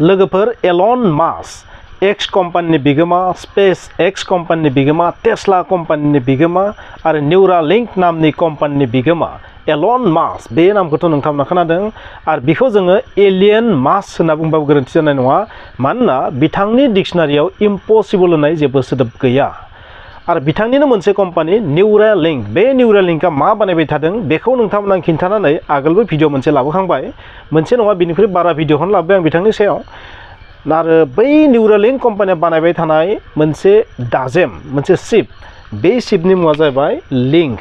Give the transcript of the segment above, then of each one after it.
लोगोफोर Alan mask एक्स कम्पानिनि बिगोमा स्पेस एक्स कम्पानिनि बिगोमा टेस्ला कम्पानिनि बिगोमा आरो निउरालिंक नामनि कम्पानिनि बिगोमा एलन मास्क बे नामखौथ' नोंथांमोना खोनादों आरो बेखौ जोङो एलियन मास्क होनना बुंबाबो गोरोन्थि जानाय नङा मानोना बिथांनि डिक्सनारियाव इम्पसिबल होननाय जेबो सोदोब गैया आरो बिथांनिनो मोनसे कम्पानि निउरालिंक बे निउरालिंकआ मा बानायबाय थादों बेखौ नोंथांमोना खिन्थानानै आगोलबो भिडिअ मोनसे लाबोखांबाय मोनसे नङा बिनिख्रुइ बारा भिडिअखौनो लाबोबाय आं बिथांनि सायाव आरो बै निउरालिंक कम्पानिया बानायबाय थानाय मोनसे दाजेम मोनसे चिप बे चिपनि मुङा जाहैबाय लिंक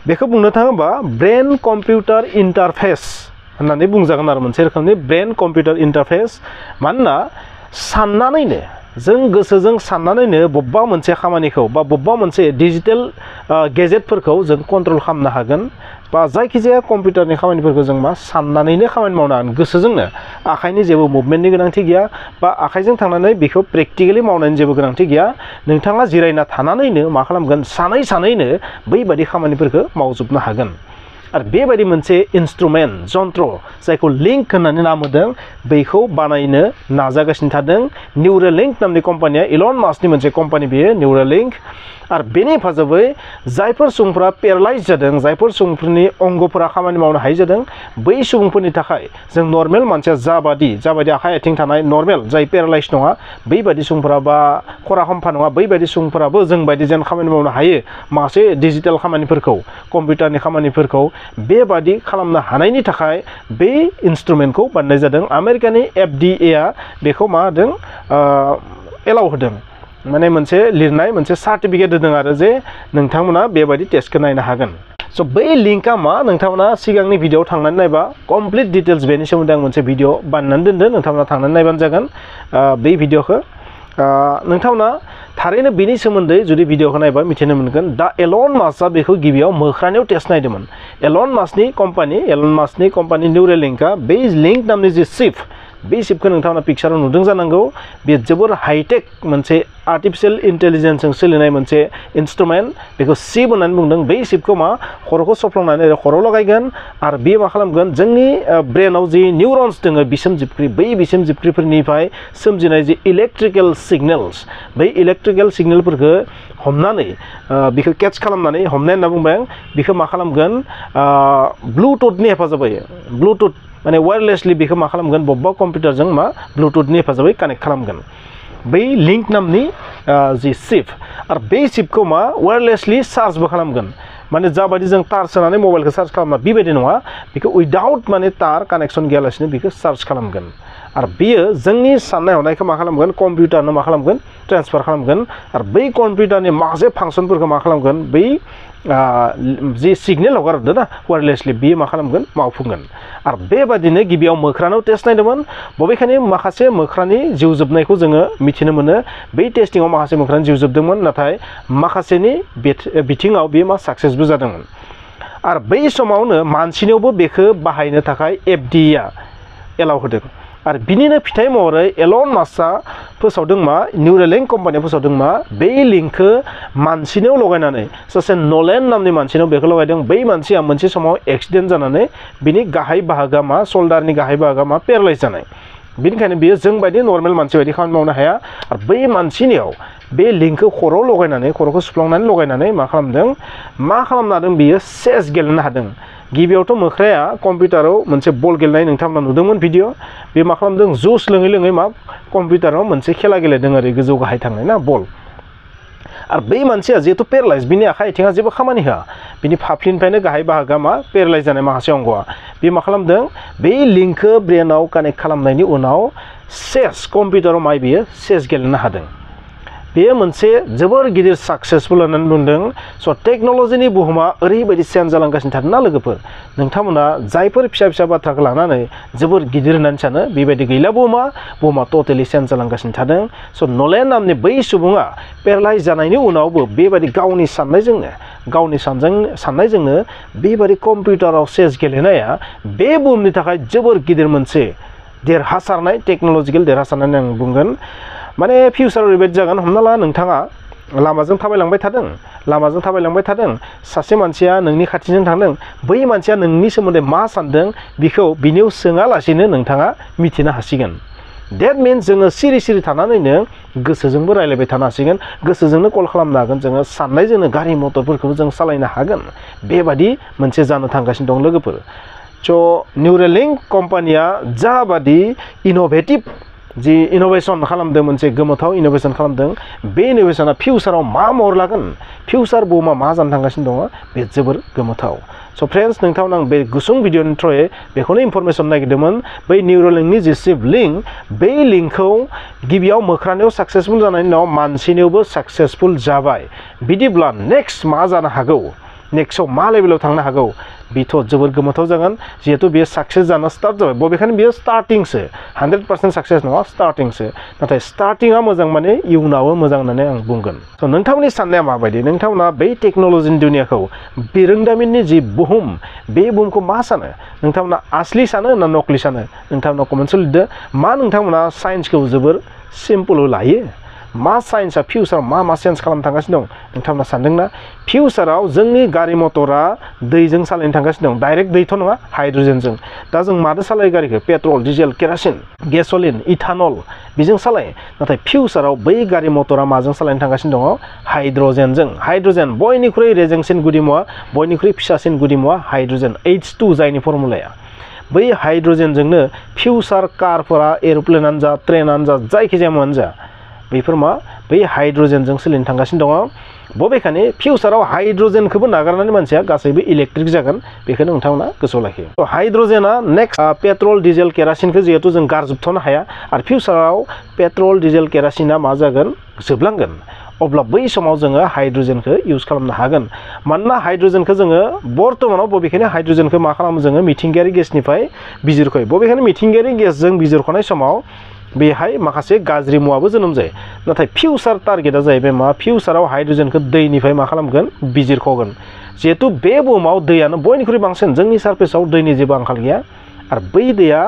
बेखौ बुंनो थाङोबा ब्रेन कम्पिउटार इन्टारफेस होननानै बुंजागोन आरो मोनसे रोखोमनि ब्रेन कम्पिउटार इन्टारफेस मानोना साननानैनो जों गोसोजों साननानैनो बबेबा मोनसे खामानिखौ बा बबेबा मोनसे डिजिटेल गेजेटफोरखौ जों कन्ट्रल खालामनो हागोन बा जायखिजाया कम्पिउटारनि खामानिफोरखौ जों मा साननानैनो खामानि मावनो हागोन गोसोजोंनो आखाइनि जेबो मुभमेन्टनि गोनांथि गैया बा आखाइजों थांनानै बेखौ प्रेक्टिकेलि मावनायनि जेबो गोनांथि गैया नोंथाङा जिरायना थानानैनो मा खालामगोन सानैनो बैबादि खामानिफोरखौ मावजोबनो हागोन आरो बेबायदि मोनसे इन्स्ट्रुमेन्ट जन्त्र जायखौ लिंक होननानै नाम होदों बेखौ बानायनो नाजागासिनो थादों निउरालिंक नामनि कम्पानिया इलन मास्कनि मोनसे कम्पानि बेयो निउरालिंक आरो बेनि हेफाजाबै जायफोर सुबुंफोरा पेरालाइज जादों जायफोर सुबुंफोरनि अंगफोरा खामानि मावनो हायै जादों बै सुबुंफोरनि थाखाय जों नर्मेल मानसिया जाबादि आखाइ आथिं थानाय नर्मेल जाय पेरालाइज नङा बैबादि सुबुंफोरा बा खरा खम्फा नङा बैबादि सुबुंफोराबो जों बायदि जेन खामानि मावनो हायो माखासे डिजिटेल खामानिफोरखौ कम्पिउटारनि खामानिफोरखौ बेबादि खालामनो हानायनि थाखाय बे इन्स्ट्रुमेन्टखौ बानायनाय जादों आमेरिकानि FDA आ बेखौ मा होदों एलाउ होदों माने मोनसे लिरनाय मोनसे सार्टिफिकेट होदों आरो जे नोंथांमोना बेबायदि टेस्टखौ नायनो हागोन स' बै लिंकआ मा नोंथांमोना सिगांनि भिडिअ'आव थांनानै नायबा कमप्लिट डिटेल्स बेनि सोमोन्दै आं मोनसे भिडिअ' बानायनानै दोनदों नोंथांमोना थांनानै नायबानो जागोन बै भिडिअ'खौ नोंथांमोना थारैनो बेनि सोमोन्दै जुदि भिडिअ'खौ नायबा मिथिनो मोनगोन दा एलन मास्कआ बेखौ गिबियाव मोख्रानियाव टेस्ट नायदोंमोन एलन मास्कनि कम्पानि निउरालिंकआ बे लिंक नामनि जे चिप बे चिपखौ नोंथांमोना पिक्चाराव नुदों जानांगौ बे जोबोर हाइटेक मोनसे आर्टिफिशियेल इन्टेलिजेन्सजों सोलिनाय मोनसे इन्स्ट्रुमेन्ट बेखौ चिप होननानै बुंदों बै चिपखौ मा खर'खौ सफ्लंनानै खर'आव लगायगोन आरो बेयो मा खालामगोन जोंनि ब्रेनाव जि निउरन्स दङ बिसोम जिबख्रि बै बिसोम जिबख्रिफोरनिफ्राय सोमजिनाय जि इलेक्ट्रिकेल सिगनेल्स बै इलेक्ट्रिकेल सिगनेलफोरखौ हमनानै बेखौ केट्च खालामनानै हमनाय होनना बुंबाय आं बेखौ मा खालामगोन ब्लुटुथनि हेफाजाबै ब्लुटुथ माने वायरलेसलि बेखौ मा खालामगोन बबेबा कम्पिउटारजों मा ब्लुटुथनि हेफाजाबै कानेक्ट खालामगोन बै लिंक नामनि जि चिप आरो बे चिपखौ मा वायरलेसलि चार्जबो खालामगोन माने जाबायदि जों तार सोनानै मबाइलखौ चार्ज खालामना बेबायदि नङा बेखौ उइदाउट माने तार कानेक्सन गैयालासिनो बेखौ चार्ज खालामगोन आरो बेयो जोंनि साननाय हनायखौ मा खालामगोन कम्पिउटारनो मा खालामगोन ट्रेन्सफार खालामगोन आरो बै कम्पिउटारनि माखासे फांसनफोरखौ मा खालामगोन बै जि सिगनेल हगारदों ना वायरलेसलि बेयो मा खालामगोन मावफुंगोन आरो बेबादिनो गिबियाव मोख्रानाव टेस्ट नायदोंमोन बबेखानि माखासे मोख्रानि जिउ जोबनायखौ जोङो मिथिनो मोनो बै टेस्टिंआव माखासे मोख्रानि जिउ जोबदोंमोन नाथाय माखासेनि बिथिङाव बेयो मा साक्सेसबो जादोंमोन आरो बै समावनो मानसिनियावबो बेखौ बाहायनो थाखाय FDA आ एलाउ होदों आरो बिनिनो फिथाइ महरै एलन मास्कआ फोसावदों मा निउरालिंक कम्पानिया फोसावदों मा बै लिंकखौ मानसिनियाव लगायनानै सासे नलेन नामनि मानसिनाव बेखौ लगायदों बै मानसिया मोनसे समाव एक्सिडेन्ट जानानै बिनि गाहाय बाहागोआ मा शोल्डारनि गाहाय बाहागोआ मा पेरालाइज जानाय बेनिखायनो बियो जों बायदि नर्मेल मानसि बायदि खामानि मावनो हाया आरो बै मानसिनियाव बे लिंकखौ खर'आव लगायनानै खर'खौ सुफ्लंनानै लगायनानै मा खालामदों मा खालामनो हादों बियो चेस गेलेनो हादों गिबियावथ' मोख्राया कम्पिउटाराव मोनसे बल गेलेनाय नोंथांमोना नुदोंमोन भिडिअ बे मा खालामदों जुस लोङै मा कम्पिउटाराव मोनसे खेला गेलेदों ओरै गोजौ गाहाय थांनाय ना बल आरो बै मानसिया जिहेतु पेरालाइज बिनि आखाइ आथिङा जेबो खामानि होआ बिनि फाफ्लिनिफ्रायनो गाहाय बाहागोआ मा पेरालाइज जानाय माखासे अंगआ बे मा खालामदों बै लिंकखौ ब्रेनाव कानेक्ट खालामनायनि उनाव चेस कम्पिउटाराव मा बियो चेस गेलेनो हादों बेयो मोनसे जोबोर गिदिर साक्सेसफुल होननानै बुंदों स' टेक्न'लजिनि बुहुमा ओरैबायदि चेन्ज जालांगासिनो थादों ना लोगोफोर नोंथांमोना जायफोर फिसा बाथ्राखौ लानानै जोबोर गिदिर होननानै सानो बेबायदि गैला बुहुमा टटेलि चेन्ज जालांगासिनो थादों स' नलेन नामनि बै सुबुङा पेरालाइज जानायनि उनावबो बेबायदि गावनि साननायजोंनो बेबायदि कम्पिउटाराव चेस गेलेनाया बे बुहुमनि थाखाय जोबोर गिदिर मोनसे देरहासारनाय टेक्न'लजिकेल देरहासारनाय आं बुंगोन माने फिउचाराव ओरैबायदि जागोन हमना ला नोंथाङा लामाजों थाबायलांबाय थादों सासे मानसिया नोंनि खाथिजों थांदों बै मानसिया नोंनि सोमोन्दै मा सानदों बिखौ बिनियाव सोङालासिनो नोंथाङा मिथिनो हासिगोन That means जोङो सिरि थानानैनो गोसोजोंबो रायलायबाय थानो हासिगोन गोसोजोंनो कल खालामनो हागोन जोङो साननायजोंनो गारि मटरफोरखौबो जों सालायनो हागोन बेबादि मोनसे जानो थांगासिनो दं लोगोफोर Neuralink कम्पानिया जाबादि इनोभेटिभ जि इनोभेशन खालामदों मोनसे गोमोथाव इनोभेशन खालामदों बे इनोभेशना फिउचाराव मा महर लागोन फिउचार बुहुमा मा जानो थांगासिनो दङ बे जोबोर गोमोथाव So friends नोंथांनाव आं बे गुसुं भिडिअनि थ्रुयै बेखौनो इनफरमेशन नागिरदोंमोन बै Neuralinkनि जि सिप लिंक बे लिंकखौ गिबियाव मोख्रानियाव साक्सेसफुल जानायनि उनाव मानसिनियावबो साक्सेसफुल जाबाय बिदिब्ला नेक्स्ट मा जानो हागौ नेक्स्टआव मा लेभेलाव थांनो हागौ बेथ' जोबोर गोमोथाव जागोन जिहेतु बेयो साक्सेस जानो स्टार्ट जाबाय बबेखानि बेयो स्टार्टिंसो 100% साक्सेस नङा स्टार्टिंसो नाथाय स्टार्टिंआ मोजां माने इयुनावबो मोजां होननानै आं बुंगोन स' नोंथांमोननि साननाया माबायदि नोंथांमोना बै टेक्न'लजिनि दुनियाखौ बिरोंदामिननि जि बुहुम बे बुहुमखौ मा सानो नोंथांमोना आसलि सानो ना नकलि सानो नोंथांमोना कमेन्टआव लिरदो मा नोंथांमोना साइन्सखौ जोबोर सिम्पोल लायो मा साइन्सआ फिउचाराव मा चेन्ज खालामनो थांगासिनो दं नोंथांमोना सानदोंना फिउचाराव जोंनि गारि मटरा दैजों सालायनो थांगासिनो दं डाइरेक्ट दैथ' नङा हाइड्रजेनजों दा जों मादो सालायो गारिखौ petrol diesel kerosene gasoline ethanol बेजों सालायो नाथाय फिउचाराव बै गारि मटरा माजों सालायनो थांगासिनो दङ हाइड्रजेनजों हाइड्रजेन बयनिख्रुइ रेजेंसिन गुदिमुवा बयनिख्रुइ फिसासिन गुदिमुवा हाइड्रजेन H2 जायनि फर्मुलाया बै हाइड्रजेनजोंनो फिउचार कारफोरा एर'प्लेनानो जा ट्रेनानो जा जायखिजाया मुवानो जा बेफोर मा बै हाइड्रजेनजों सोलिनो थांगासिनो दङ बबेखानि फिउचाराव हाइड्रजेनखौबो नागारनानै मानसिया गासैबो इलेक्ट्रिक जागोन बेखौनो नोंथांमोना गोसोआव लाखियो हाइड्रजेना नेक्स्ट पेट्रल डिजेल केरासिनखौ जिहेतु जों गारजोबथ'नो हाया आरो फिउचाराव पेट्रल डिजेल केरासिना मा जागोन जोबलांगोन अब्ला बै समाव जोङो हाइड्रजेनखौ इउज खालामनो हागोन मानोना हाइड्रजेनखौ जोङो बर्तमानाव बबेखानि हाइड्रजेनखौ मा खालामो जोङो मिथिंगायारि गेसनिफ्राय बिजिरख'यो बबेखानि मिथिंगायारि गेसजों बिजिरख'नाय समाव बेहाय माखासे गाज्रि मुवाबो जोनोम जायो नाथाय फिउचार टारगेटआ जाहैबाय मा फिउचाराव हाइड्रजेनखौ दैनिफ्राय मा खालामगोन बिजिरख'गोन जिहेतु बे बुहुमाव दैयानो बयनिख्रुइ बांसिन जोंनि सारफेसाव दैनि जेबो आंखाल गैया आरो बै दैया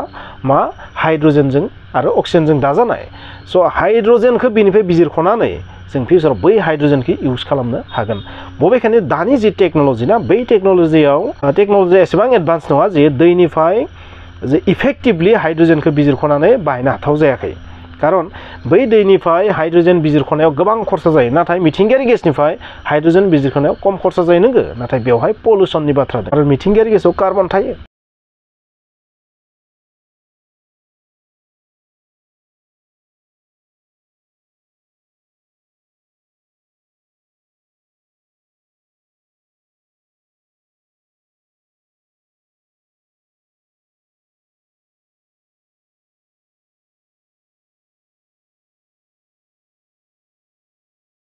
मा हाइड्रजेनजों आरो अक्सिजेनजों दाजानाय स' हाइड्रजेनखौ बेनिफ्राय बिजिरख'नानै जों फिउचाराव बै हाइड्रजेनखौ इउज खालामनो हागोन बबेखानि दानि जि टेक्न'लजि ना बै टेक्न'लजिया एसेबां एडभान्स नङा जे दैनिफ्राय जे इफेक्टिभलि हाइड्रजेनखौ बिजिरख'नानै बाहायनो हाथाव जायाखै खारन बै दैनिफ्राय हाइड्रजेन बिजिरख'नायाव गोबां खरसा जायो नाथाय मिथिंगायारि गेसनिफ्राय हाइड्रजेन बिजिरख'नायाव खम खरसा जायो नोंगो नाथाय बेवहाय पलुसननि बाथ्रा दं आरो मिथिंगायारि गेसाव कार्बन थायो